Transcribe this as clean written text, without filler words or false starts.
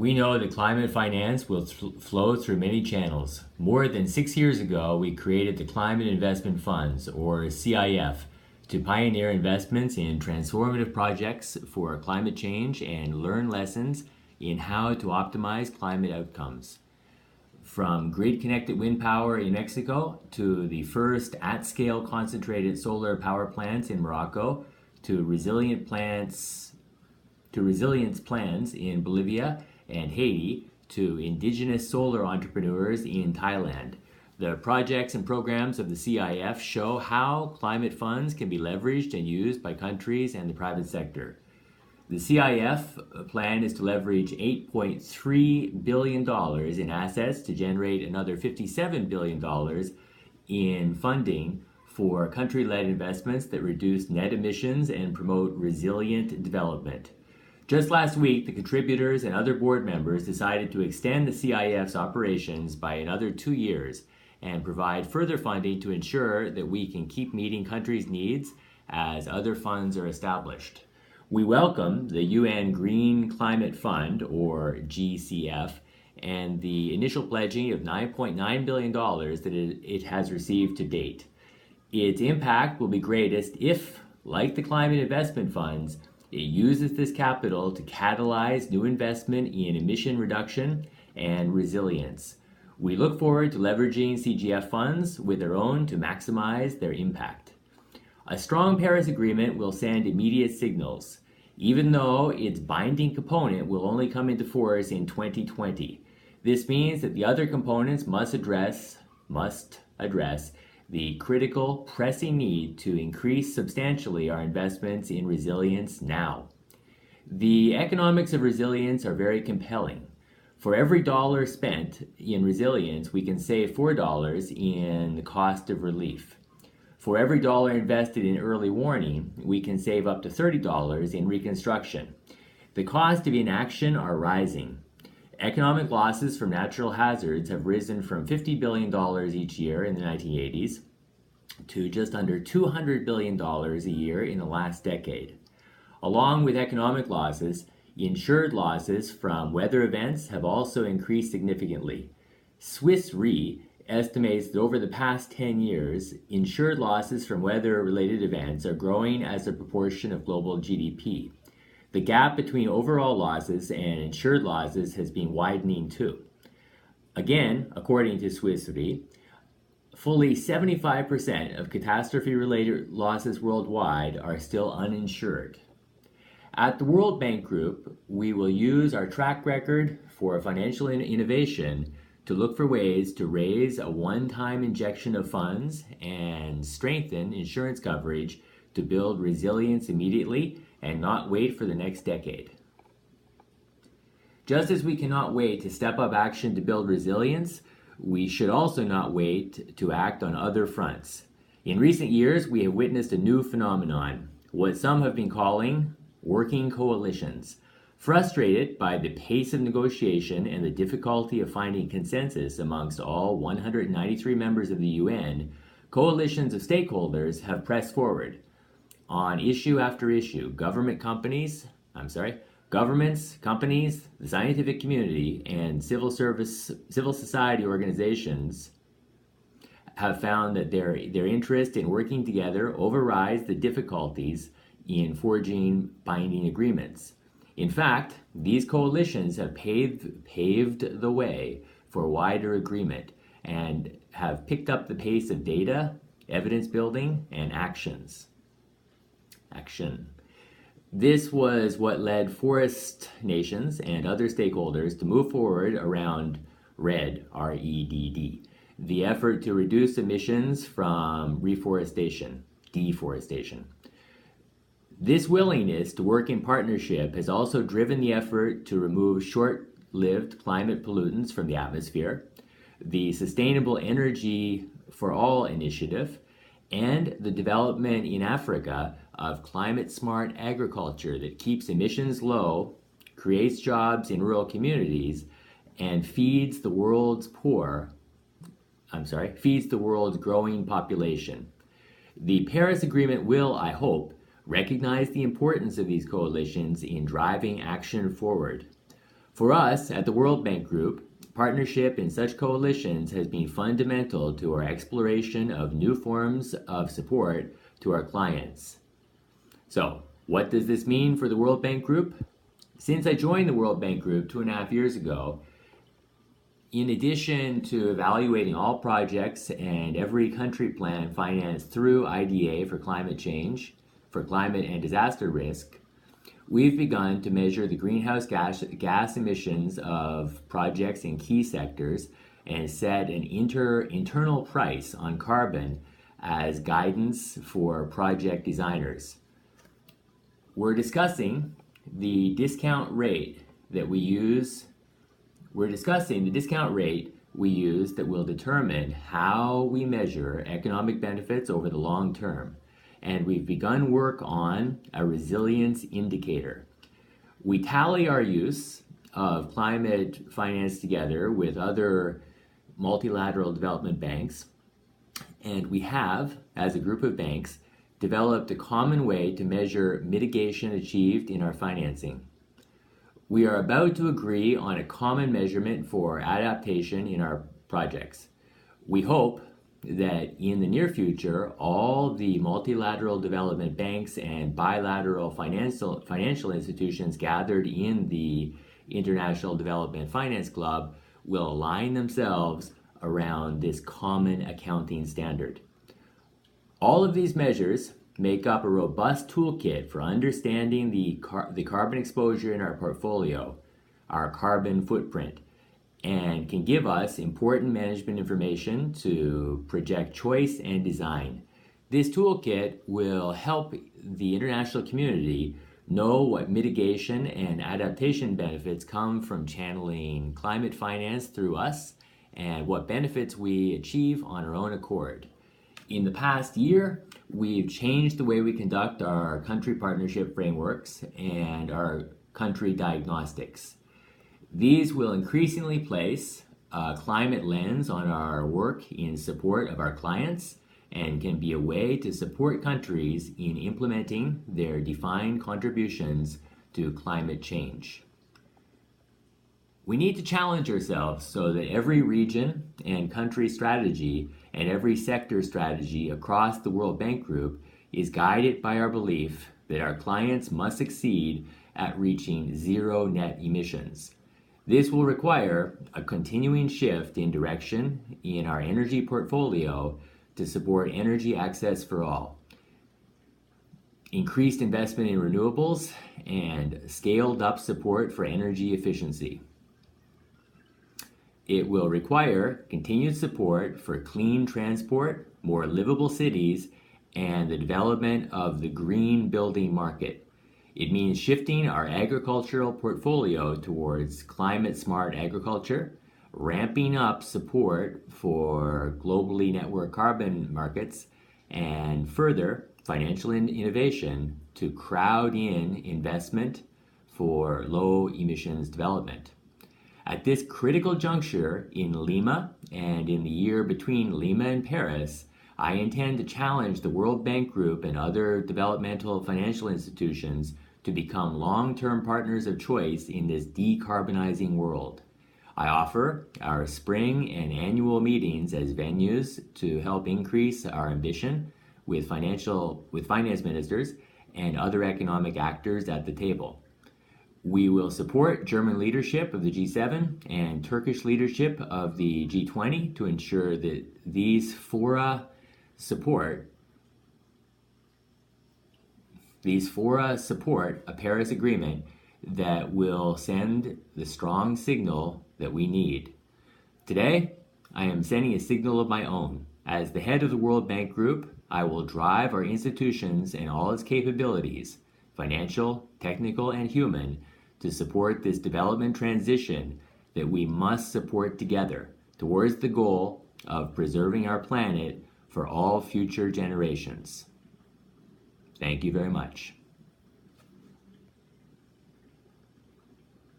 We know that climate finance will flow through many channels. More than 6 years ago, we created the Climate Investment Funds, or CIF, to pioneer investments in transformative projects for climate change and learn lessons in how to optimize climate outcomes. From grid-connected wind power in Mexico to the first at-scale concentrated solar power plants in Morocco to resilience plans in Bolivia and Haiti to indigenous solar entrepreneurs in Thailand. The projects and programs of the CIF show how climate funds can be leveraged and used by countries and the private sector. The CIF plan is to leverage $8.3 billion in assets to generate another $57 billion in funding for country-led investments that reduce net emissions and promote resilient development. Just last week, the contributors and other board members decided to extend the CIF's operations by another 2 years and provide further funding to ensure that we can keep meeting countries' needs as other funds are established. We welcome the UN Green Climate Fund, or GCF, and the initial pledging of $9.9 billion that it has received to date. Its impact will be greatest if, like the climate investment funds, it uses this capital to catalyze new investment in emission reduction and resilience. We look forward to leveraging CGF funds with their own to maximize their impact. A strong Paris Agreement will send immediate signals, even though its binding component will only come into force in 2020. This means that the other components must address the critical, pressing need to increase substantially our investments in resilience now. The economics of resilience are very compelling. For every dollar spent in resilience, we can save $4 in the cost of relief. For every dollar invested in early warning, we can save up to $30 in reconstruction. The cost of inaction are rising. Economic losses from natural hazards have risen from $50 billion each year in the 1980s to just under $200 billion a year in the last decade. Along with economic losses, insured losses from weather events have also increased significantly. Swiss Re estimates that over the past 10 years, insured losses from weather-related events are growing as a proportion of global GDP. The gap between overall losses and insured losses has been widening too. Again, according to Swiss Re, fully 75% of catastrophe-related losses worldwide are still uninsured. At the World Bank Group, we will use our track record for financial innovation to look for ways to raise a one-time injection of funds and strengthen insurance coverage to build resilience immediately and not wait for the next decade. Just as we cannot wait to step up action to build resilience, we should also not wait to act on other fronts. In recent years, we have witnessed a new phenomenon, what some have been calling working coalitions. Frustrated by the pace of negotiation and the difficulty of finding consensus amongst all 193 members of the UN, coalitions of stakeholders have pressed forward. On issue after issue, governments, companies, the scientific community, and civil society organizations have found that their interest in working together overrides the difficulties in forging binding agreements. In fact, these coalitions have paved the way for wider agreement and have picked up the pace of data, evidence building, and action. This was what led forest nations and other stakeholders to move forward around REDD, R-E-D-D, the effort to reduce emissions from deforestation. This willingness to work in partnership has also driven the effort to remove short-lived climate pollutants from the atmosphere, the Sustainable Energy for All initiative, and the development in Africa of climate-smart agriculture that keeps emissions low, creates jobs in rural communities, and feeds the world's growing population. The Paris Agreement will, I hope, recognize the importance of these coalitions in driving action forward. For us at the World Bank Group, partnership in such coalitions has been fundamental to our exploration of new forms of support to our clients. So, what does this mean for the World Bank Group? Since I joined the World Bank Group 2.5 years ago, in addition to evaluating all projects and every country plan financed through IDA for climate change, for climate and disaster risk, we've begun to measure the greenhouse gas emissions of projects in key sectors and set an internal price on carbon as guidance for project designers. We're discussing the discount rate that we use that will determine how we measure economic benefits over the long term. And we've begun work on a resilience indicator. We tally our use of climate finance together with other multilateral development banks, and we have, as a group of banks, developed a common way to measure mitigation achieved in our financing. We are about to agree on a common measurement for adaptation in our projects. We hope that in the near future, all the multilateral development banks and bilateral financial institutions gathered in the International Development Finance Club will align themselves around this common accounting standard. All of these measures make up a robust toolkit for understanding the carbon exposure in our portfolio, our carbon footprint, and can give us important management information to project choice and design. This toolkit will help the international community know what mitigation and adaptation benefits come from channeling climate finance through us and what benefits we achieve on our own accord. In the past year, we've changed the way we conduct our country partnership frameworks and our country diagnostics. These will increasingly place a climate lens on our work in support of our clients and can be a way to support countries in implementing their defined contributions to climate change. We need to challenge ourselves so that every region and country strategy and every sector strategy across the World Bank Group is guided by our belief that our clients must succeed at reaching zero net emissions. This will require a continuing shift in direction in our energy portfolio to support energy access for all, increased investment in renewables, and scaled up support for energy efficiency. It will require continued support for clean transport, more livable cities, and the development of the green building market. It means shifting our agricultural portfolio towards climate-smart agriculture, ramping up support for globally networked carbon markets, and further financial innovation to crowd in investment for low emissions development. At this critical juncture in Lima and in the year between Lima and Paris, I intend to challenge the World Bank Group and other developmental financial institutions to become long-term partners of choice in this decarbonizing world. I offer our spring and annual meetings as venues to help increase our ambition with finance ministers and other economic actors at the table. We will support German leadership of the G7 and Turkish leadership of the G20 to ensure that these fora support a Paris Agreement that will send the strong signal that we need. Today, I am sending a signal of my own. As the head of the World Bank Group, I will drive our institutions and all its capabilities, financial, technical, and human, to support this development transition that we must support together towards the goal of preserving our planet for all future generations. Thank you very much.